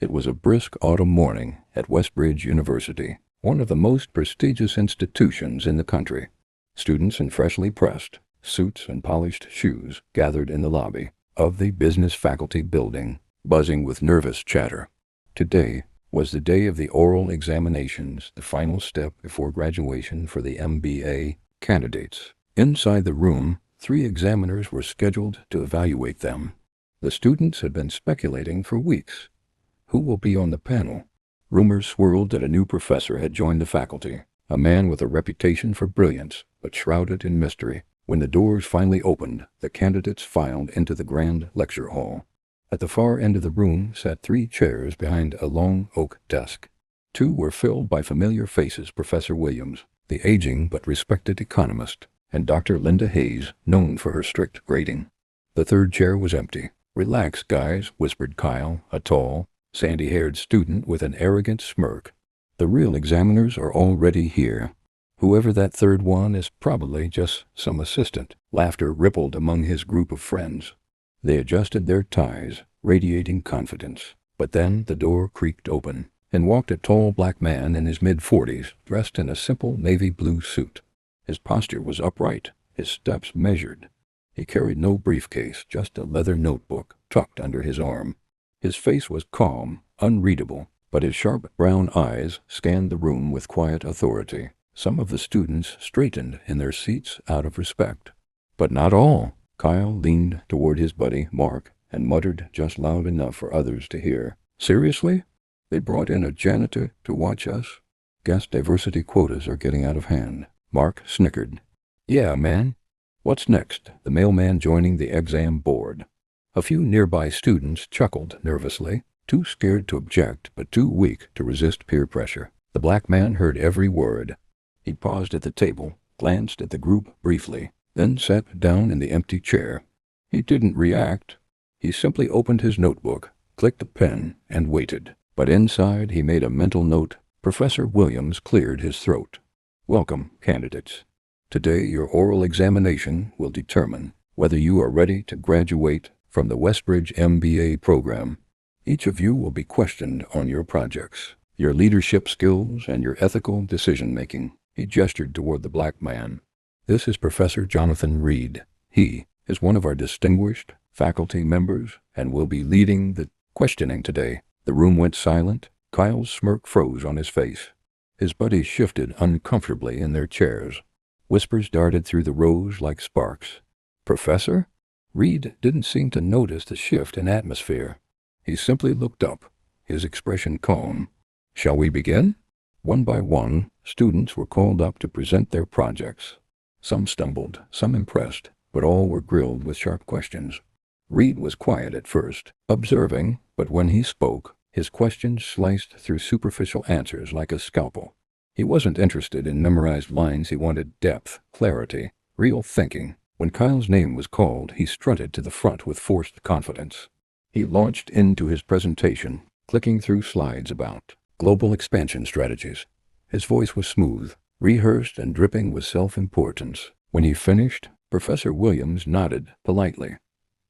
It was a brisk autumn morning at Westbridge University, one of the most prestigious institutions in the country. Students in freshly pressed suits and polished shoes gathered in the lobby of the business faculty building, buzzing with nervous chatter. Today was the day of the oral examinations, the final step before graduation for the MBA candidates. Inside the room, 3 examiners were scheduled to evaluate them. The students had been speculating for weeks. Who will be on the panel? Rumors swirled that a new professor had joined the faculty, a man with a reputation for brilliance, but shrouded in mystery. When the doors finally opened, the candidates filed into the grand lecture hall. At the far end of the room sat 3 chairs behind a long oak desk. 2 were filled by familiar faces: Professor Williams, the aging but respected economist, and Dr. Linda Hayes, known for her strict grading. The 3rd chair was empty. "Relax, guys," whispered Kyle, a tall, sandy-haired student with an arrogant smirk. "The real examiners are already here. Whoever that 3rd one is probably just some assistant." Laughter rippled among his group of friends. They adjusted their ties, radiating confidence. But then the door creaked open, and walked a tall black man in his mid-40s, dressed in a simple navy blue suit. His posture was upright, his steps measured. He carried no briefcase, just a leather notebook tucked under his arm. His face was calm, unreadable, but his sharp brown eyes scanned the room with quiet authority. Some of the students straightened in their seats out of respect. But not all. Kyle leaned toward his buddy, Mark, and muttered just loud enough for others to hear. "Seriously? They brought in a janitor to watch us? Guess diversity quotas are getting out of hand." Mark snickered. "Yeah, man. What's next?" The mailman joining the exam board. A few nearby students chuckled nervously, too scared to object but too weak to resist peer pressure. The black man heard every word. He paused at the table, glanced at the group briefly, then sat down in the empty chair. He didn't react. He simply opened his notebook, clicked a pen, and waited. But inside he made a mental note. Professor Williams cleared his throat. "Welcome, candidates. Today your oral examination will determine whether you are ready to graduate from the Westbridge MBA program. Each of you will be questioned on your projects, your leadership skills, and your ethical decision-making." He gestured toward the black man. "This is Professor Jonathan Reed. He is one of our distinguished faculty members and will be leading the questioning today." The room went silent. Kyle's smirk froze on his face. His buddies shifted uncomfortably in their chairs. Whispers darted through the rows like sparks. "Professor?" Reed didn't seem to notice the shift in atmosphere. He simply looked up, his expression calm. "Shall we begin?" One by one, students were called up to present their projects. Some stumbled, some impressed, but all were grilled with sharp questions. Reed was quiet at first, observing, but when he spoke, his questions sliced through superficial answers like a scalpel. He wasn't interested in memorized lines. He wanted depth, clarity, real thinking. When Kyle's name was called, he strutted to the front with forced confidence. He launched into his presentation, clicking through slides about global expansion strategies. His voice was smooth, rehearsed and dripping with self-importance. When he finished, Professor Williams nodded politely.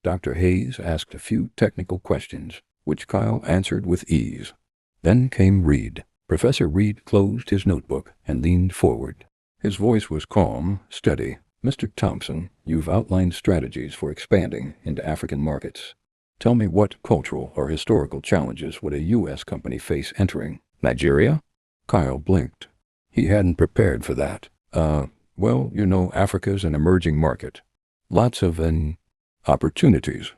Dr. Hayes asked a few technical questions, which Kyle answered with ease. Then came Reed. Professor Reed closed his notebook and leaned forward. His voice was calm, steady. "Mr. Thompson, you've outlined strategies for expanding into African markets. Tell me, what cultural or historical challenges would a U.S. company face entering Nigeria?" Kyle blinked. He hadn't prepared for that. Well, Africa's an emerging market. Lots of opportunities.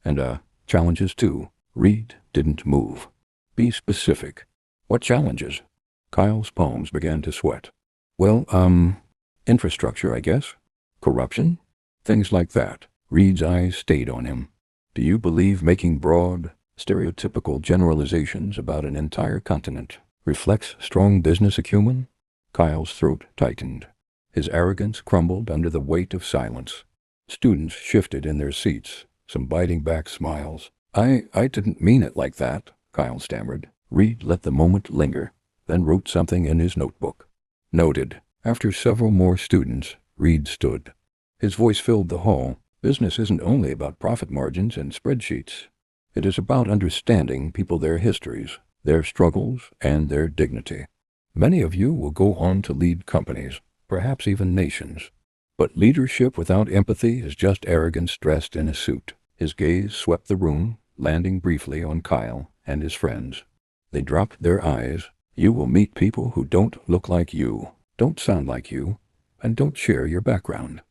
And challenges too." Reed didn't move. "Be specific. What challenges?" Kyle's palms began to sweat. "Well, infrastructure, I guess. Corruption? Things like that." Reed's eyes stayed on him. "Do you believe making broad, stereotypical generalizations about an entire continent reflects strong business acumen?" Kyle's throat tightened. His arrogance crumbled under the weight of silence. Students shifted in their seats, some biting back smiles. I didn't mean it like that," Kyle stammered. Reed let the moment linger, then wrote something in his notebook. "Noted." After several more students, Reed stood. His voice filled the hall. "Business isn't only about profit margins and spreadsheets. It is about understanding people, their histories, their struggles, and their dignity. Many of you will go on to lead companies, perhaps even nations. But leadership without empathy is just arrogance dressed in a suit. His gaze swept the room, landing briefly on Kyle and his friends. They dropped their eyes. You will meet people who don't look like you, don't sound like you, and don't share your background.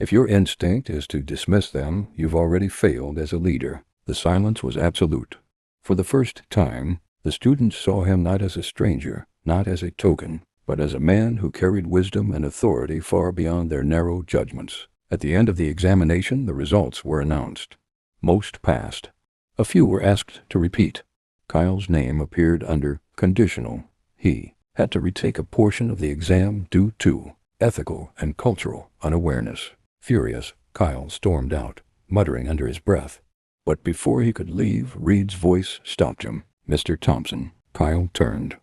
If your instinct is to dismiss them, you've already failed as a leader. The silence was absolute. For the first time, the students saw him not as a stranger, not as a token, but as a man who carried wisdom and authority far beyond their narrow judgments. At the end of the examination, the results were announced. Most passed. A few were asked to repeat. Kyle's name appeared under conditional. He had to retake a portion of the exam due to ethical and cultural unawareness. Furious, Kyle stormed out, muttering under his breath. But before he could leave, Reed's voice stopped him. "Mr. Thompson." Kyle turned.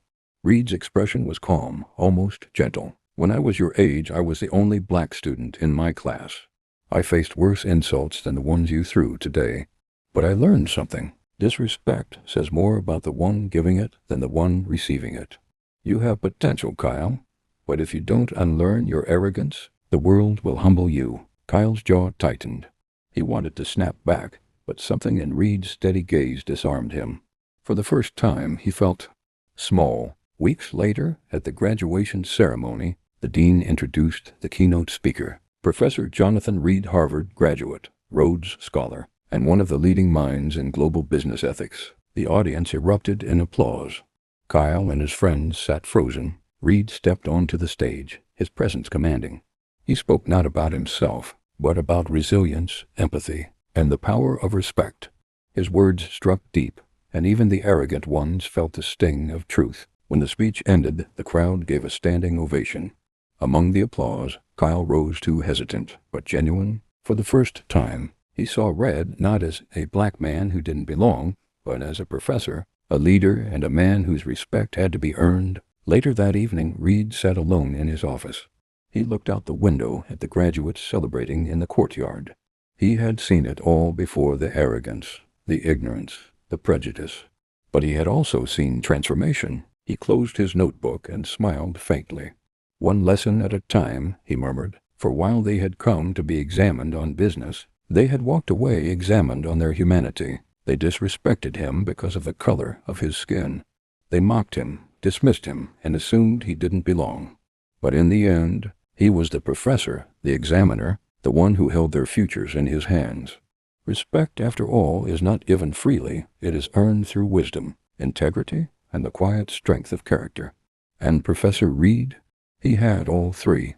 Reed's expression was calm, almost gentle. "When I was your age, I was the only black student in my class. I faced worse insults than the ones you threw today. But I learned something. Disrespect says more about the one giving it than the one receiving it. You have potential, Kyle, but if you don't unlearn your arrogance, the world will humble you." Kyle's jaw tightened. He wanted to snap back, but something in Reed's steady gaze disarmed him. For the first time, he felt small. Weeks later, at the graduation ceremony, the dean introduced the keynote speaker, Professor Jonathan Reed, Harvard graduate, Rhodes Scholar, and one of the leading minds in global business ethics. The audience erupted in applause. Kyle and his friends sat frozen. Reed stepped onto the stage, his presence commanding. He spoke not about himself, but about resilience, empathy, and the power of respect. His words struck deep, and even the arrogant ones felt the sting of truth. When the speech ended, the crowd gave a standing ovation. Among the applause, Kyle rose too hesitant, but genuine. For the first time, he saw Red not as a black man who didn't belong, but as a professor, a leader, and a man whose respect had to be earned. Later that evening, Reed sat alone in his office. He looked out the window at the graduates celebrating in the courtyard. He had seen it all before: the arrogance, the ignorance, the prejudice. But he had also seen transformation. He closed his notebook and smiled faintly. "One lesson at a time," he murmured, for while they had come to be examined on business, they had walked away examined on their humanity. They disrespected him because of the color of his skin. They mocked him, dismissed him, and assumed he didn't belong. But in the end, he was the professor, the examiner, the one who held their futures in his hands. Respect, after all, is not given freely. It is earned through wisdom, integrity, and the quiet strength of character. And Professor Reed? He had all three.